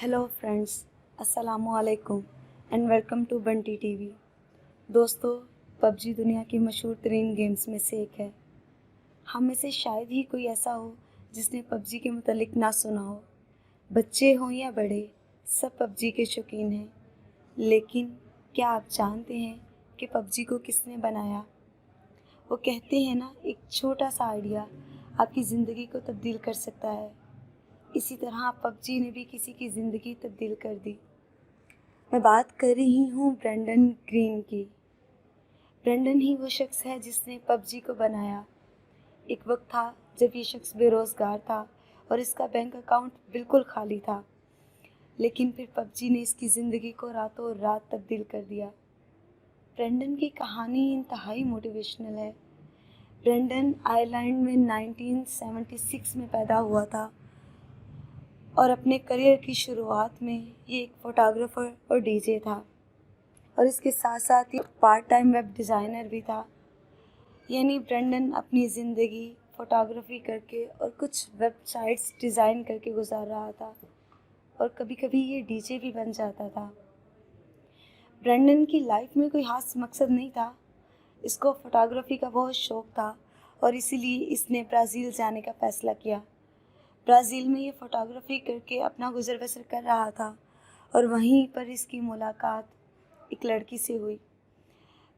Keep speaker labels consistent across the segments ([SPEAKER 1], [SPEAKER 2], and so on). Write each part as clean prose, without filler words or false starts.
[SPEAKER 1] Hello friends, अस्सलामु अलैकुम and welcome to Bunty TV. दोस्तों, पबजी दुनिया की मशहूर तरीन गेम्स में से एक है। हम में से शायद ही कोई ऐसा हो जिसने पबजी के मुतालिक ना सुना हो। बच्चे हों या बड़े, सब पबजी के शौकीन हैं। लेकिन क्या आप जानते हैं कि पबजी को किसने बनाया? वो कहते हैं ना, एक छोटा सा आइडिया आपकी ज़िंदगी को तब्दील कर सकता है। इसी तरह पबजी ने भी किसी की ज़िंदगी तब्दील कर दी। मैं बात कर रही हूँ ब्रेंडन ग्रीन की। ब्रेंडन ही वो शख्स है जिसने पबजी को बनाया। एक वक्त था जब ये शख्स बेरोज़गार था और इसका बैंक अकाउंट बिल्कुल खाली था। लेकिन फिर पबजी ने इसकी ज़िंदगी को रातों रात तब्दील कर दिया। ब्रेंडन की कहानी इंतहाई मोटिवेशनल है। ब्रेंडन आयरलैंड में 1976 में पैदा हुआ था और अपने करियर की शुरुआत में ये एक फ़ोटोग्राफ़र और डीजे था, और इसके साथ साथ ये पार्ट टाइम वेब डिज़ाइनर भी था। यानी ब्रेंडन अपनी ज़िंदगी फ़ोटोग्राफ़ी करके और कुछ वेबसाइट्स डिज़ाइन करके गुजार रहा था, और कभी कभी ये डीजे भी बन जाता था। ब्रेंडन की लाइफ में कोई खास मकसद नहीं था। इसको फ़ोटोग्राफ़ी का बहुत शौक़ था और इसीलिए इसने ब्राज़ील जाने का फ़ैसला किया। ब्राज़ील में ये फ़ोटोग्राफ़ी करके अपना गुज़र बसर कर रहा था और वहीं पर इसकी मुलाकात एक लड़की से हुई।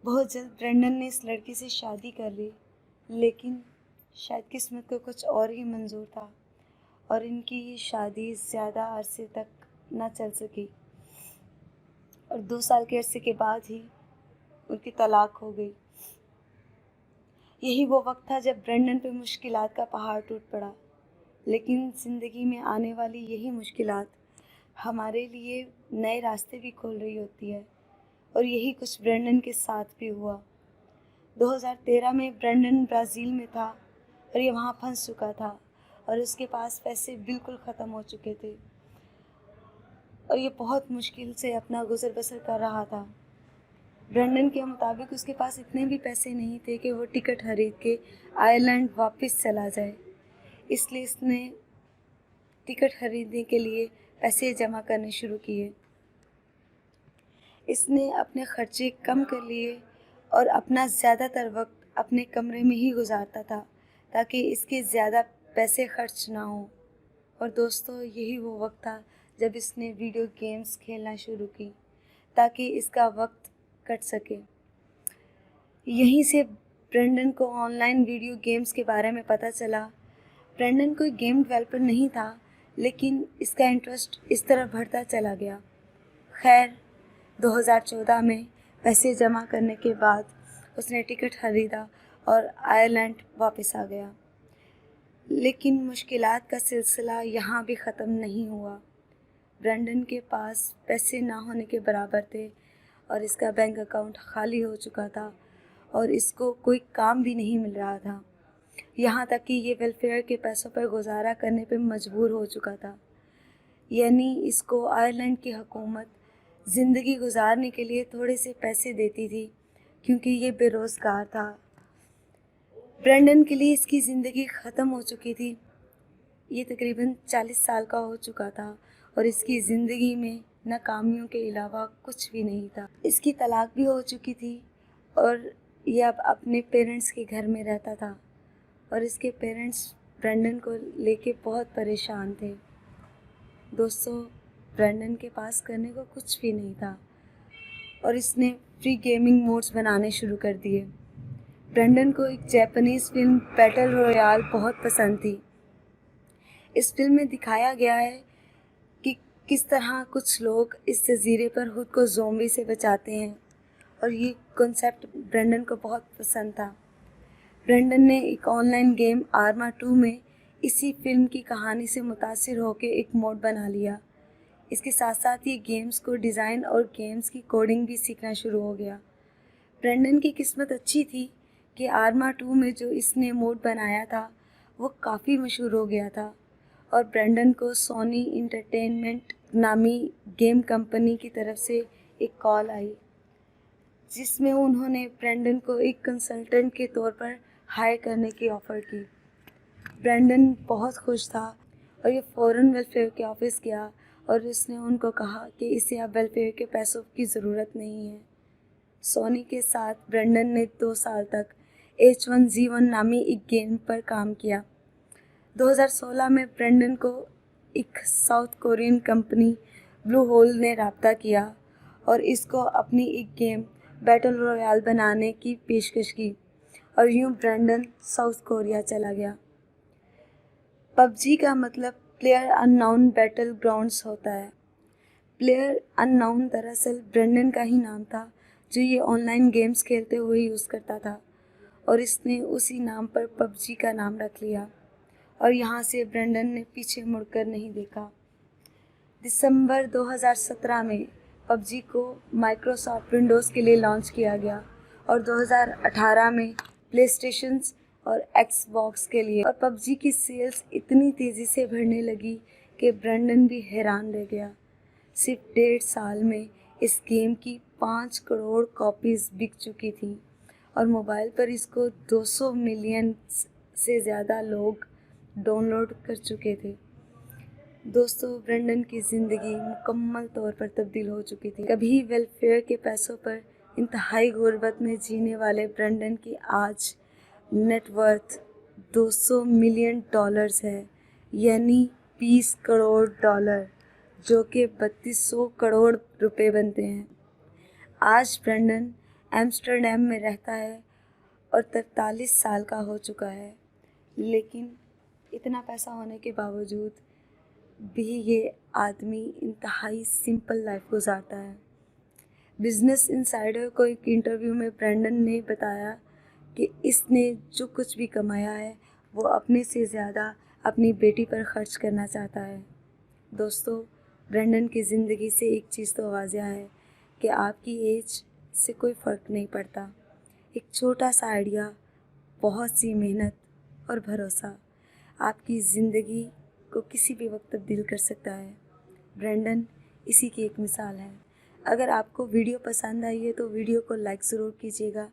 [SPEAKER 1] बहुत जल्द ब्रेंडन ने इस लड़की से शादी कर ली, लेकिन शायद किस्मत को कुछ और ही मंजूर था और इनकी ये शादी ज़्यादा अरसे तक ना चल सकी और 2 साल के अरसे के बाद ही उनकी तलाक हो गई। यही वो वक्त था जब ब्रेंडन पे मुश्किलात का पहाड़ टूट पड़ा। लेकिन ज़िंदगी में आने वाली यही मुश्किलात हमारे लिए नए रास्ते भी खोल रही होती है, और यही कुछ ब्रेंडन के साथ भी हुआ। 2013 में ब्रेंडन ब्राज़ील में था और ये वहाँ फंस चुका था और उसके पास पैसे बिल्कुल ख़त्म हो चुके थे और ये बहुत मुश्किल से अपना गुज़र बसर कर रहा था। ब्रेंडन के मुताबिक उसके पास इतने भी पैसे नहीं थे कि वो टिकट खरीद के आयरलैंड वापस चला जाए। इसलिए इसने टिकट खरीदने के लिए पैसे जमा करने शुरू किए। इसने अपने खर्चे कम कर लिए और अपना ज़्यादातर वक्त अपने कमरे में ही गुजारता था ताकि इसके ज़्यादा पैसे खर्च ना हो। और दोस्तों, यही वो वक्त था जब इसने वीडियो गेम्स खेलना शुरू की ताकि इसका वक्त कट सके। यहीं से ब्रेंडन को ऑनलाइन वीडियो गेम्स के बारे में पता चला। ब्रेंडन कोई गेम डेवलपर नहीं था, लेकिन इसका इंटरेस्ट इस तरफ बढ़ता चला गया। खैर, 2014 में पैसे जमा करने के बाद उसने टिकट खरीदा और आयरलैंड वापस आ गया। लेकिन मुश्किलात का सिलसिला यहाँ भी ख़त्म नहीं हुआ। ब्रेंडन के पास पैसे ना होने के बराबर थे और इसका बैंक अकाउंट खाली हो चुका था और इसको कोई काम भी नहीं मिल रहा था। यहाँ तक कि ये वेलफेयर के पैसों पर गुजारा करने पर मजबूर हो चुका था। यानी इसको आयरलैंड की हुकूमत ज़िंदगी गुजारने के लिए थोड़े से पैसे देती थी क्योंकि ये बेरोज़गार था। ब्रेंडन के लिए इसकी ज़िंदगी ख़त्म हो चुकी थी। ये तकरीबन 40 साल का हो चुका था और इसकी ज़िंदगी में नाकामियों के अलावा कुछ भी नहीं था। इसकी तलाक भी हो चुकी थी और ये अब अपने पेरेंट्स के घर में रहता था और इसके पेरेंट्स ब्रेंडन को लेके बहुत परेशान थे। दोस्तों, ब्रेंडन के पास करने को कुछ भी नहीं था और इसने फ्री गेमिंग मोड्स बनाने शुरू कर दिए। ब्रेंडन को एक जापानीज़ फिल्म बैटल रॉयल बहुत पसंद थी। इस फिल्म में दिखाया गया है कि किस तरह कुछ लोग इस जजीरे पर खुद को ज़ोंबी से बचाते हैं, और ये कॉन्सेप्ट ब्रेंडन को बहुत पसंद था। ब्रेंडन ने एक ऑनलाइन गेम आर्मा 2 में इसी फिल्म की कहानी से मुतासिर होकर एक मोड बना लिया। इसके साथ साथ ये गेम्स को डिज़ाइन और गेम्स की कोडिंग भी सीखना शुरू हो गया। ब्रेंडन की किस्मत अच्छी थी कि आर्मा 2 में जो इसने मोड बनाया था वो काफ़ी मशहूर हो गया था और ब्रेंडन को सोनी इंटरटेनमेंट नामी गेम कंपनी की तरफ से एक कॉल आई, जिसमें उन्होंने ब्रेंडन को एक कंसल्टेंट के तौर पर हायर करने की ऑफ़र की। ब्रेंडन बहुत खुश था और ये फ़ौरन वेलफेयर के ऑफिस गया और उसने उनको कहा कि इसे अब वेलफेयर के पैसों की ज़रूरत नहीं है। सोनी के साथ ब्रेंडन ने 2 साल तक H1Z1 नामी एक गेम पर काम किया। 2016 में ब्रेंडन को एक South Korean company Blue Hole ने राब्ता किया और इसको अपनी एक गेम बैटल रॉयल बनाने की पेशकश की और यूं ब्रेंडन साउथ कोरिया चला गया। पबजी का मतलब प्लेयर अननोन बैटल ग्राउंड्स होता है। प्लेयर अननोन दरअसल ब्रेंडन का ही नाम था, जो ये ऑनलाइन गेम्स खेलते हुए यूज़ करता था और इसने उसी नाम पर पबजी का नाम रख लिया और यहाँ से ब्रेंडन ने पीछे मुड़कर नहीं देखा। दिसंबर 2017 में पबजी को माइक्रोसॉफ्ट विंडोज़ के लिए लॉन्च किया गया और 2018 में प्लेस्टेशन और एक्सबॉक्स के लिए, और पबजी की सेल्स इतनी तेज़ी से बढ़ने लगी कि ब्रेंडन भी हैरान रह गया। सिर्फ 1.5 साल में इस गेम की 5 करोड़ कॉपीज़ बिक चुकी थी और मोबाइल पर इसको 200 मिलियन से ज़्यादा लोग डाउनलोड कर चुके थे। दोस्तों, ब्रेंडन की ज़िंदगी मुकम्मल तौर पर तब्दील हो चुकी थी। कभी वेलफेयर के पैसों पर इंतहाई गुर्बत में जीने वाले ब्रेंडन की आज नेटवर्थ 200 मिलियन डॉलर्स है, यानी 20 करोड़ डॉलर, जो कि 3200 करोड़ रुपए बनते हैं। आज ब्रेंडन एम्स्टर्डम में रहता है और 43 साल का हो चुका है, लेकिन इतना पैसा होने के बावजूद भी ये आदमी इंतहाई सिंपल लाइफ गुजारता है। बिजनेस इनसाइडर को एक इंटरव्यू में ब्रेंडन ने बताया कि इसने जो कुछ भी कमाया है वो अपने से ज़्यादा अपनी बेटी पर खर्च करना चाहता है। दोस्तों, ब्रेंडन की ज़िंदगी से एक चीज़ तो वाज़िया है कि आपकी एज से कोई फ़र्क नहीं पड़ता। एक छोटा सा आइडिया, बहुत सी मेहनत और भरोसा आपकी ज़िंदगी को किसी भी वक्त तब्दील कर सकता है। ब्रेंडन इसी की एक मिसाल है। अगर आपको वीडियो पसंद आई है तो वीडियो को लाइक ज़रूर कीजिएगा।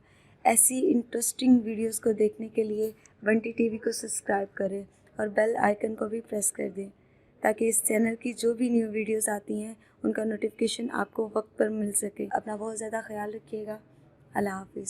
[SPEAKER 1] ऐसी इंटरेस्टिंग वीडियोस को देखने के लिए बंटी टीवी को सब्सक्राइब करें और बेल आइकन को भी प्रेस कर दें, ताकि इस चैनल की जो भी न्यू वीडियोस आती हैं उनका नोटिफिकेशन आपको वक्त पर मिल सके। अपना बहुत ज़्यादा ख्याल रखिएगा। अल्लाह हाफिज़।